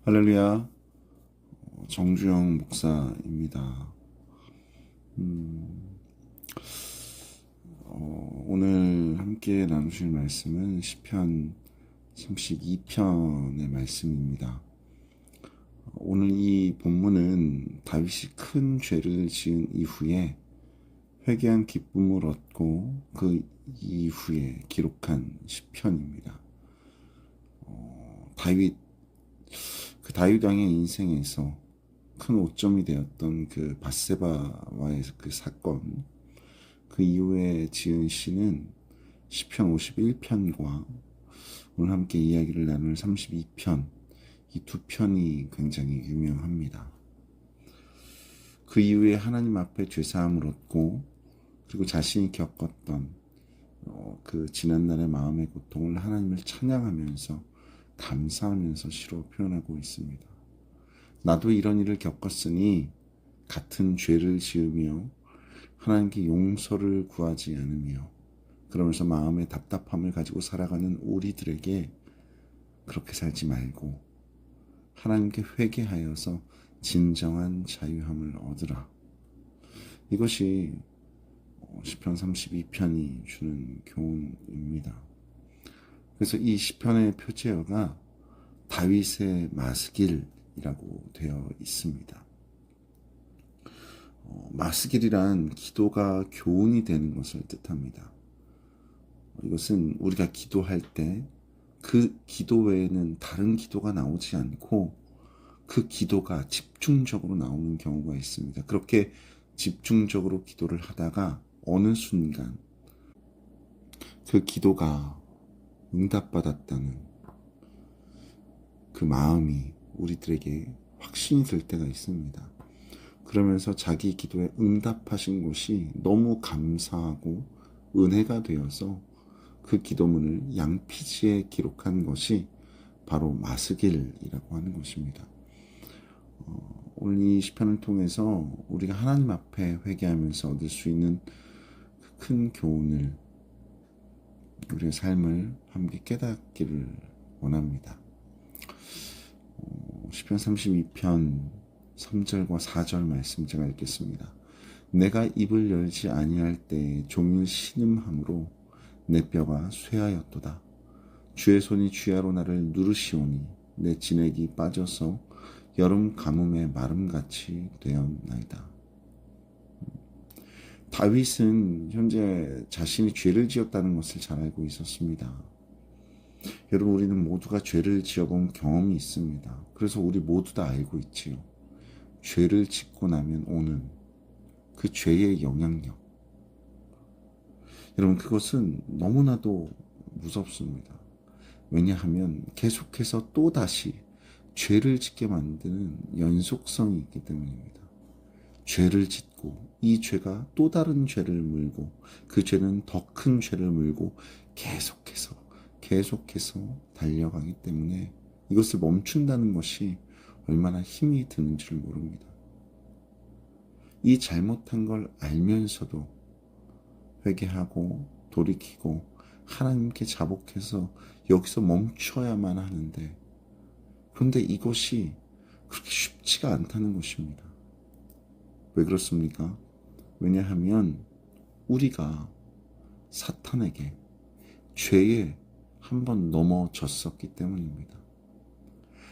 할렐루야, 정주영 목사입니다. 오늘 함께 나누실 말씀은 시편 32편의 말씀입니다. 오늘 이 본문은 다윗이 큰 죄를 지은 이후에 회개한 기쁨을 얻고 그 이후에 기록한 시편입니다. 다윗 왕의 인생에서 큰 오점이 되었던 그 밧세바와의 그 사건, 그 이후에 지은 시는 시편 51편과 오늘 함께 이야기를 나눌 32편, 이 두 편이 굉장히 유명합니다. 그 이후에 하나님 앞에 죄사함을 얻고 그리고 자신이 겪었던 그 지난날의 마음의 고통을 하나님을 찬양하면서 감사하면서 시로 표현하고 있습니다. 나도 이런 일을 겪었으니 같은 죄를 지으며 하나님께 용서를 구하지 않으며 그러면서 마음의 답답함을 가지고 살아가는 우리들에게 그렇게 살지 말고 하나님께 회개하여서 진정한 자유함을 얻으라. 이것이 시편 32편이 주는 교훈입니다. 그래서 이 시편의 표제어가 다윗의 마스길이라고 되어 있습니다. 마스길이란 기도가 교훈이 되는 것을 뜻합니다. 이것은 우리가 기도할 때 그 기도 외에는 다른 기도가 나오지 않고 그 기도가 집중적으로 나오는 경우가 있습니다. 그렇게 집중적으로 기도를 하다가 어느 순간 그 기도가 응답받았다는 그 마음이 우리들에게 확신이 될 때가 있습니다. 그러면서 자기 기도에 응답하신 것이 너무 감사하고 은혜가 되어서 그 기도문을 양피지에 기록한 것이 바로 마스길이라고 하는 것입니다. 오늘 이 시편을 통해서 우리가 하나님 앞에 회개하면서 얻을 수 있는 큰 교훈을 우리의 삶을 함께 깨닫기를 원합니다. 시편 32편 3절과 4절 말씀 제가 읽겠습니다. 내가 입을 열지 아니할 때에 종일 신음함으로 내 뼈가 쇠하였도다. 주의 손이 쥐하로 나를 누르시오니 내 진액이 빠져서 여름 가뭄의 마름같이 되었나이다. 다윗은 현재 자신이 죄를 지었다는 것을 잘 알고 있었습니다. 여러분, 우리는 모두가 죄를 지어본 경험이 있습니다. 그래서 우리 모두 다 알고 있지요. 죄를 짓고 나면 오는 그 죄의 영향력. 여러분, 그것은 너무나도 무섭습니다. 왜냐하면 계속해서 또다시 죄를 짓게 만드는 연속성이 있기 때문입니다. 죄를 짓고 이 죄가 또 다른 죄를 물고 그 죄는 더 큰 죄를 물고 계속해서 달려가기 때문에 이것을 멈춘다는 것이 얼마나 힘이 드는지를 모릅니다. 이 잘못한 걸 알면서도 회개하고 돌이키고 하나님께 자복해서 여기서 멈춰야만 하는데, 그런데 이것이 그렇게 쉽지가 않다는 것입니다. 왜 그렇습니까? 왜냐하면 우리가 사탄에게 죄에 한번 넘어졌었기 때문입니다.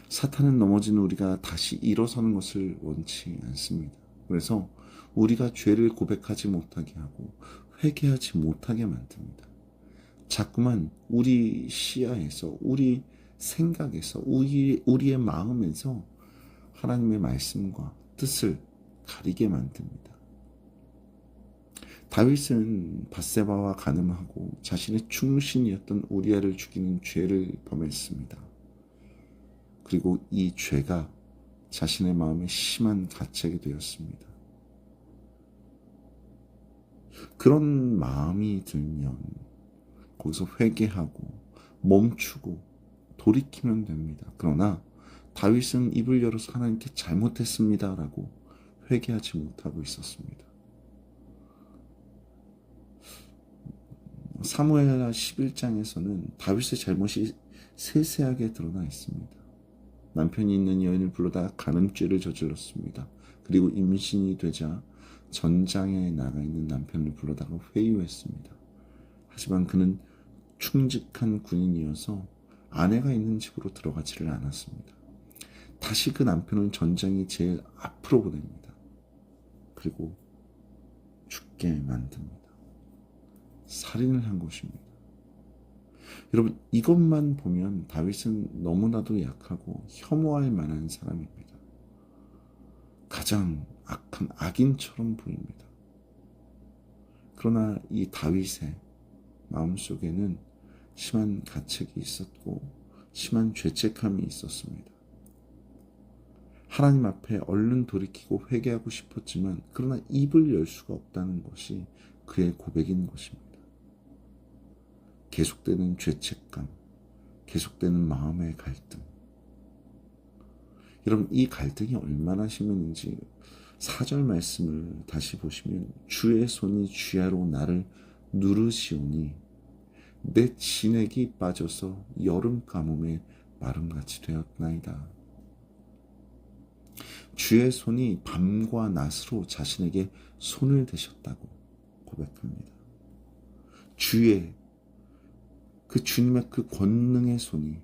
사탄은 넘어진 우리가 다시 일어서는 것을 원치 않습니다. 그래서 우리가 죄를 고백하지 못하게 하고 회개하지 못하게 만듭니다. 자꾸만 우리 시야에서, 우리 생각에서, 우리의 마음에서 하나님의 말씀과 뜻을 가리게 만듭니다. 다윗은 밧세바와 간음하고 자신의 충신이었던 우리아를 죽이는 죄를 범했습니다. 그리고 이 죄가 자신의 마음에 심한 가책이 되었습니다. 그런 마음이 들면 거기서 회개하고 멈추고 돌이키면 됩니다. 그러나 다윗은 입을 열어서 하나님께 잘못했습니다라고 회개하지 못하고 있었습니다. 사무엘하 11장에서는 다윗의 잘못이 세세하게 드러나 있습니다. 남편이 있는 여인을 불러다가 간음죄를 저질렀습니다. 그리고 임신이 되자 전장에 나가 있는 남편을 불러다가 회유했습니다. 하지만 그는 충직한 군인이어서 아내가 있는 집으로 들어가지를 않았습니다. 다시 그 남편을 전장이 제일 앞으로 보냅니다. 그리고 죽게 만듭니다. 살인을 한 것입니다. 여러분, 이것만 보면 다윗은 너무나도 약하고 혐오할 만한 사람입니다. 가장 악한 악인처럼 보입니다. 그러나 이 다윗의 마음속에는 심한 가책이 있었고 심한 죄책감이 있었습니다. 하나님 앞에 얼른 돌이키고 회개하고 싶었지만 그러나 입을 열 수가 없다는 것이 그의 고백인 것입니다. 계속되는 죄책감, 계속되는 마음의 갈등. 여러분, 이 갈등이 얼마나 심했는지 4절 말씀을 다시 보시면 주의 손이 쥐하로 나를 누르시오니 내 진액이 빠져서 여름 가뭄에 마름같이 되었나이다. 주의 손이 밤과 낮으로 자신에게 손을 대셨다고 고백합니다. 주의 그 주님의 그 권능의 손이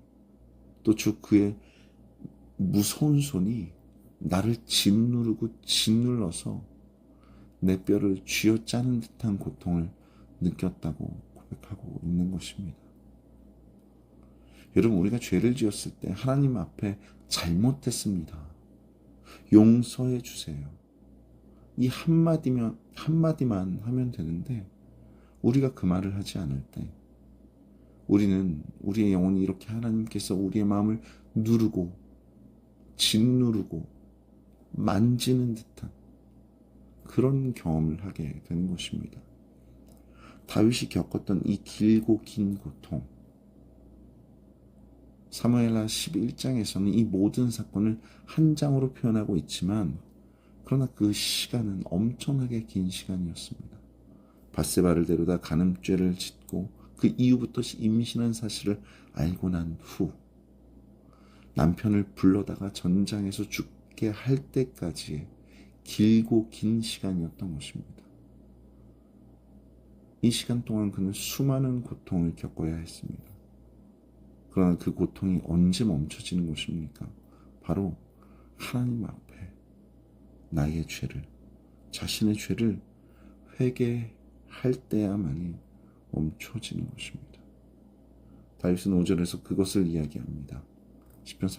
또 주 그의 무서운 손이 나를 짓누르고 짓눌러서 내 뼈를 쥐어짜는 듯한 고통을 느꼈다고 고백하고 있는 것입니다. 여러분, 우리가 죄를 지었을 때 하나님 앞에 잘못했습니다. 용서해 주세요. 이 한마디만 하면 되는데 우리가 그 말을 하지 않을 때 우리는 우리의 영혼이 이렇게 하나님께서 우리의 마음을 누르고 짓누르고 만지는 듯한 그런 경험을 하게 되는 것입니다. 다윗이 겪었던 이 길고 긴 고통, 사무엘하 11장에서는 이 모든 사건을 한 장으로 표현하고 있지만 그러나 그 시간은 엄청나게 긴 시간이었습니다. 밧세바를 데려다 간음죄를 짓고 그 이후부터 임신한 사실을 알고 난 후 남편을 불러다가 전장에서 죽게 할 때까지의 길고 긴 시간이었던 것입니다. 이 시간 동안 그는 수많은 고통을 겪어야 했습니다. 그러나 그 고통이 언제 멈춰지는 것입니까? 바로 하나님 앞에 나의 죄를, 자신의 죄를 회개할 때야만이 멈춰지는 것입니다. 다윗은 5절에서 그것을 이야기합니다. 시편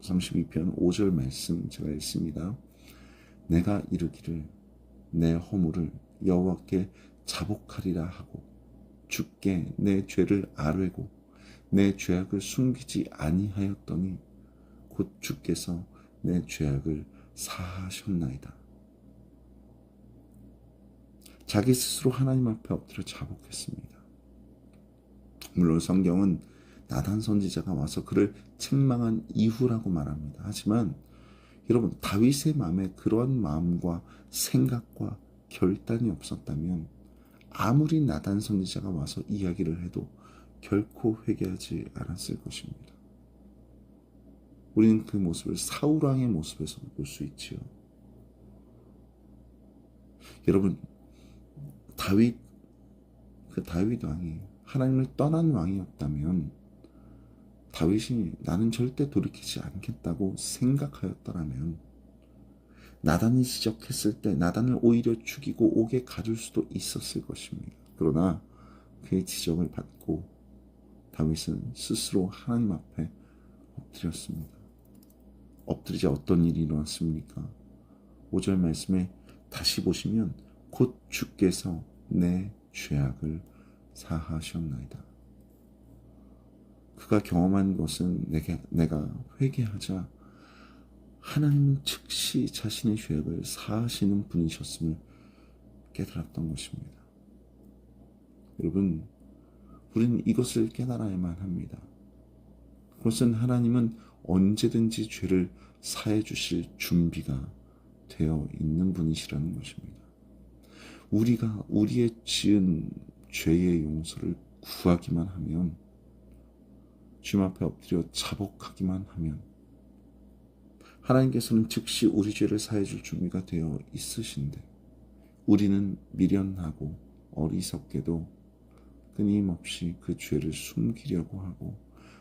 32편 5절 말씀 제가 읽습니다. 내가 이르기를 내 허물을 여호와께 자복하리라 하고 주께 내 죄를 아뢰고 내 죄악을 숨기지 아니하였더니 곧 주께서 내 죄악을 사하셨나이다. 자기 스스로 하나님 앞에 엎드려 자복했습니다. 물론 성경은 나단 선지자가 와서 그를 책망한 이후라고 말합니다. 하지만 여러분, 다윗의 마음에 그러한 마음과 생각과 결단이 없었다면 아무리 나단 선지자가 와서 이야기를 해도 결코 회개하지 않았을 것입니다. 우리는 그 모습을 사울왕의 모습에서 볼 수 있지요. 여러분, 다윗 왕이 하나님을 떠난 왕이었다면 다윗이 나는 절대 돌이키지 않겠다고 생각하였더라면 나단이 지적했을 때 나단을 오히려 죽이고 옥에 가둘 수도 있었을 것입니다. 그러나 그의 지적을 받고 다윗은 스스로 하나님 앞에 엎드렸습니다. 엎드리자 어떤 일이 일어났습니까? 5절 말씀에 다시 보시면 곧 주께서 내 죄악을 사하셨나이다. 그가 경험한 것은 내가 회개하자 하나님은 즉시 자신의 죄악을 사하시는 분이셨음을 깨달았던 것입니다. 여러분, 우리는 이것을 깨달아야만 합니다. 그것은 하나님은 언제든지 죄를 사해 주실 준비가 되어 있는 분이시라는 것입니다. 우리가 우리의 지은 죄의 용서를 구하기만 하면, 주님 앞에 엎드려 자복하기만 하면 하나님께서는 즉시 우리 죄를 사해 줄 준비가 되어 있으신데 우리는 미련하고 어리석게도 끊임없이 그 죄를 숨기려고 하고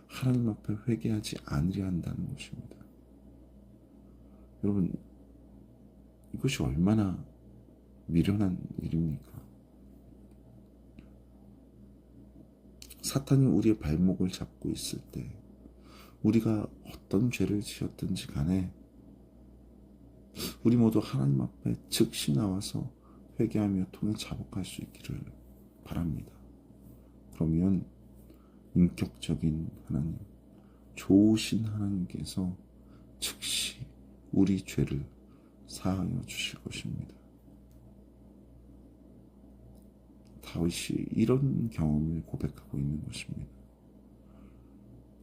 하나님 앞에 회개하지 않으려 한다는 것입니다. 여러분, 이것이 얼마나 미련한 일입니까? 사탄이 우리의 발목을 잡고 있을 때 우리가 어떤 죄를 지었든지 간에 우리 모두 하나님 앞에 즉시 나와서 회개하며 통해 자복할 수 있기를 바랍니다. 그러면 인격적인 하나님, 좋으신 하나님께서 즉시 우리 죄를 사하여 주실 것입니다. 다윗이 이런 경험을 고백하고 있는 것입니다.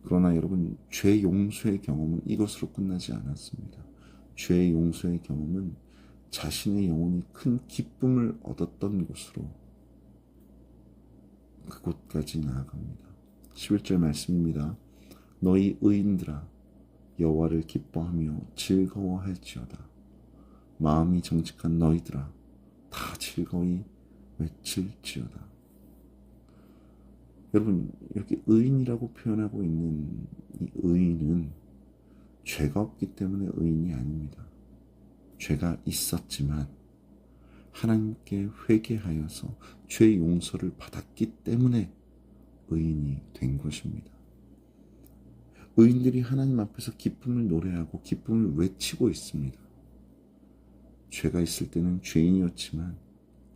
그러나 여러분, 죄 용서의 경험은 이것으로 끝나지 않았습니다. 죄 용서의 경험은 자신의 영혼이 큰 기쁨을 얻었던 곳으로 그곳까지 나아갑니다. 11절 말씀입니다. 너희 의인들아 여호와를 기뻐하며 즐거워할지어다. 마음이 정직한 너희들아 다 즐거이 외칠지어다. 여러분, 이렇게 의인이라고 표현하고 있는 이 의인은 죄가 없기 때문에 의인이 아닙니다. 죄가 있었지만 하나님께 회개하여서 죄 용서를 받았기 때문에 의인이 된 것입니다. 의인들이 하나님 앞에서 기쁨을 노래하고 기쁨을 외치고 있습니다. 죄가 있을 때는 죄인이었지만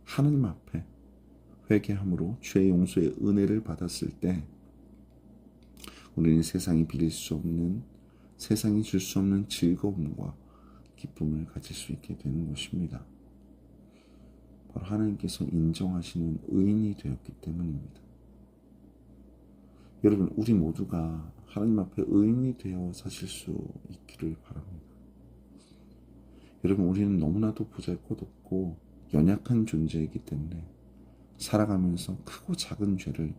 하나님 앞에 회개함으로 죄 용서의 은혜를 받았을 때 우리는 세상이 빌릴 수 없는, 세상이 줄 수 없는 즐거움과 기쁨을 가질 수 있게 되는 것입니다. 바로 하나님께서 인정하시는 의인이 되었기 때문입니다. 여러분, 우리 모두가 하나님 앞에 의인이 되어 사실 수 있기를 바랍니다. 여러분, 우리는 너무나도 보잘것없고 연약한 존재이기 때문에 살아가면서 크고 작은 죄를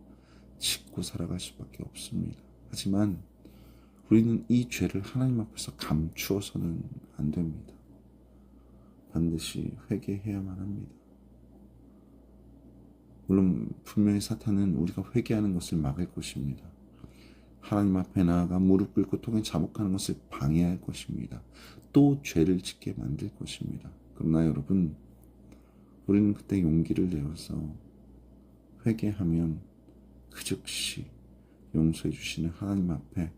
짓고 살아갈 수밖에 없습니다. 하지만 우리는 이 죄를 하나님 앞에서 감추어서는 안 됩니다. 반드시 회개해야만 합니다. 물론 분명히 사탄은 우리가 회개하는 것을 막을 것입니다. 하나님 앞에 나아가 무릎 꿇고 통해 자복하는 것을 방해할 것입니다. 또 죄를 짓게 만들 것입니다. 그러나 여러분, 우리는 그때 용기를 내어서 회개하면 그 즉시 용서해 주시는 하나님 앞에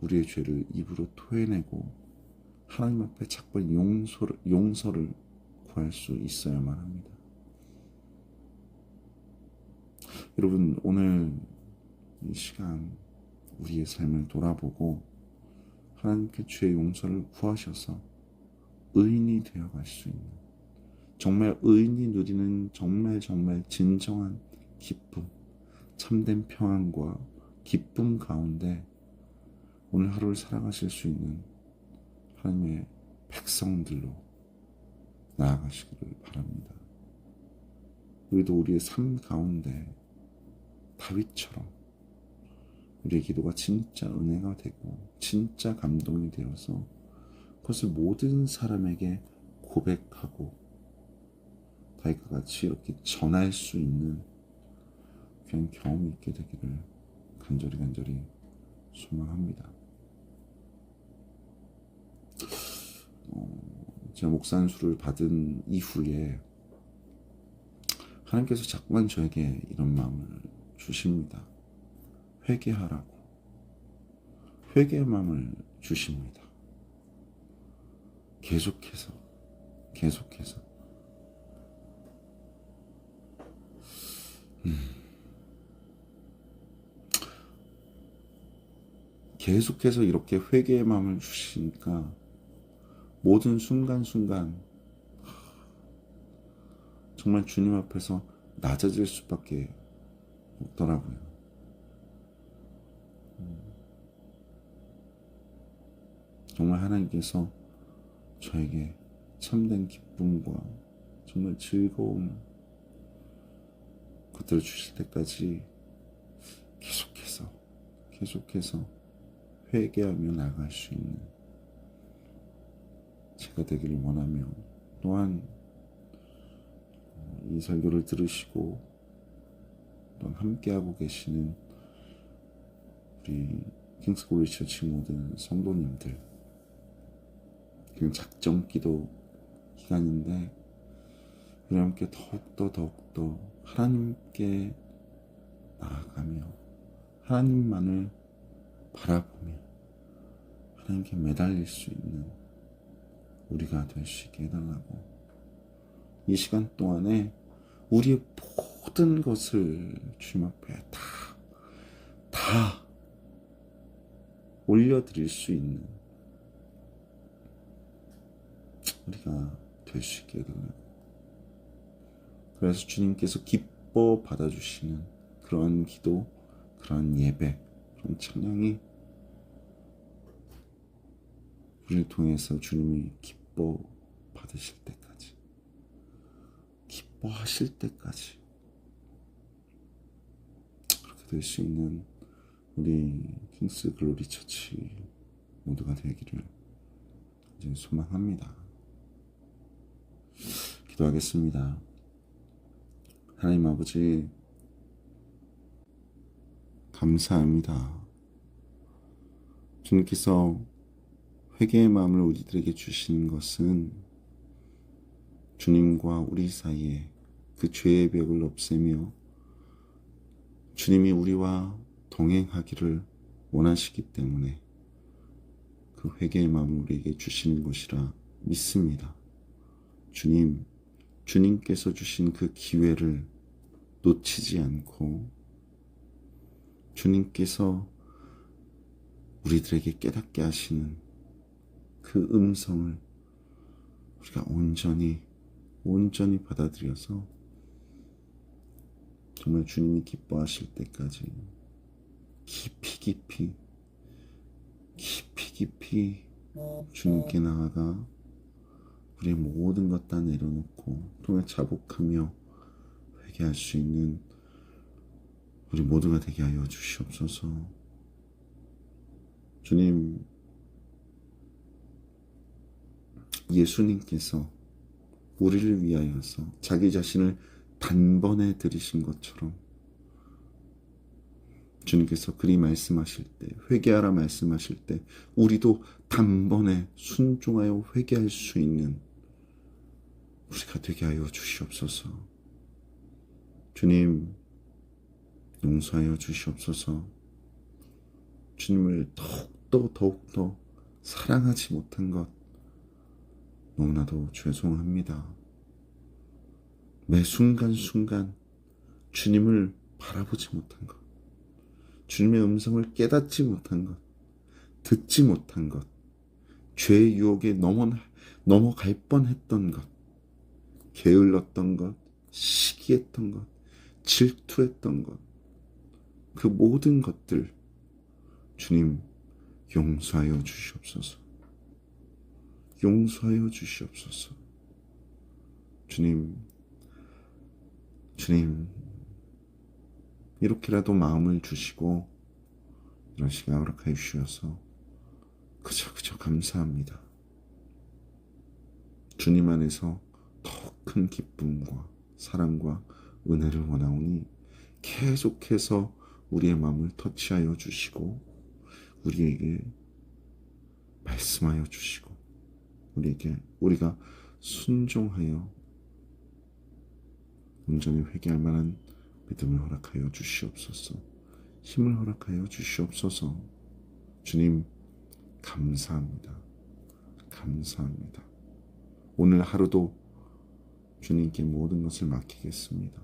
우리의 죄를 입으로 토해내고 하나님 앞에 작별 용서를 구할 수 있어야만 합니다. 여러분, 오늘 이 시간 우리의 삶을 돌아보고 하나님께 죄의 용서를 구하셔서 의인이 되어갈 수 있는, 정말 의인이 누리는 정말 진정한 기쁨, 참된 평안과 기쁨 가운데 오늘 하루를 살아가실 수 있는 하나님의 백성들로 나아가시기를 바랍니다. 우리도 우리의 삶 가운데 다윗처럼 우리의 기도가 진짜 은혜가 되고 진짜 감동이 되어서 그것을 모든 사람에게 고백하고 다윗과 같이 이렇게 전할 수 있는 그런 경험이 있게 되기를 간절히 소망합니다. 제가 목산수를 받은 이후에 하나님께서 자꾸만 저에게 이런 마음을 주십니다. 회개하라고. 회개의 마음을 주십니다. 계속해서 계속해서 이렇게 회개의 마음을 주시니까 모든 순간순간 정말 주님 앞에서 낮아질 수밖에 없더라고요. 정말 하나님께서 저에게 참된 기쁨과 정말 즐거움 그들을 주실 때까지 계속해서 회개하며 나갈 수 있는 제가 되기를 원하며, 또한 이 설교를 들으시고 또한 함께하고 계시는 우리 킹스골리 처치 모든 성도님들, 지금 작정 기도 기간인데 우리 함께 더욱더 하나님께 나아가며 하나님만을 바라보며 하나님께 매달릴 수 있는 우리가 될 수 있게 해달라고, 이 시간 동안에 우리의 모든 것을 주님 앞에 다 올려드릴 수 있는 우리가 될 수 있게 해달라고. 그래서 주님께서 기뻐 받아주시는 그러한 기도, 그러한 예배, 그런 찬양이 우리를 통해서 주님이 기뻐 받으실 때까지, 기뻐하실 때까지 그렇게 될 수 있는 우리 킹스 글로리 처치 모두가 되기를 이제 소망합니다. 기도하겠습니다. 하나님 아버지, 감사합니다. 주님께서 회개의 마음을 우리들에게 주시는 것은 주님과 우리 사이에 그 죄의 벽을 없애며 주님이 우리와 동행하기를 원하시기 때문에 그 회개의 마음을 우리에게 주시는 것이라 믿습니다. 주님께서 주신 그 기회를 놓치지 않고 주님께서 우리들에게 깨닫게 하시는 그 음성을 우리가 온전히 받아들여서 정말 주님이 기뻐하실 때까지 깊이 주님께 나아가 우리의 모든 것 다 내려놓고 정말 자복하며 회개할 수 있는 우리 모두가 되게 하여 주시옵소서. 주님, 예수님께서 우리를 위하여서 자기 자신을 단번에 들이신 것처럼 주님께서 그리 말씀하실 때, 회개하라 말씀하실 때 우리도 단번에 순종하여 회개할 수 있는 우리가 되게 하여 주시옵소서. 주님, 용서하여 주시옵소서. 주님을 더욱더 사랑하지 못한 것 너무나도 죄송합니다. 매 순간순간 주님을 바라보지 못한 것, 주님의 음성을 깨닫지 못한 것, 듣지 못한 것, 죄의 유혹에 넘어갈 뻔했던 것, 게을렀던 것, 시기했던 것, 질투했던 것, 그 모든 것들 주님 용서하여 주시옵소서. 용서하여 주시옵소서. 주님 이렇게라도 마음을 주시고 이런 시간 허락하여 주셔서 그저 감사합니다. 주님 안에서 더 큰 기쁨과 사랑과 은혜를 원하오니 계속해서 우리의 마음을 터치하여 주시고 우리에게 말씀하여 주시고 우리가 순종하여 온전히 회개할 만한 믿음을 허락하여 주시옵소서. 힘을 허락하여 주시옵소서. 주님, 감사합니다. 오늘 하루도 주님께 모든 것을 맡기겠습니다.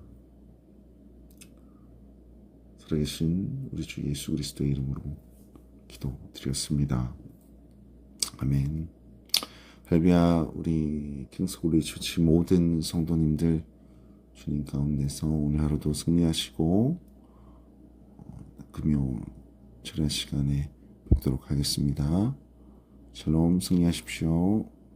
살아계신 우리 주 예수 그리스도의 이름으로 기도드렸습니다. 아멘. 할렐루야. 우리 킹스골리 처치 모든 성도님들 주님 가운데서 오늘 하루도 승리하시고 금요 철야 시간에 뵙도록 하겠습니다. 샬롬, 승리하십시오.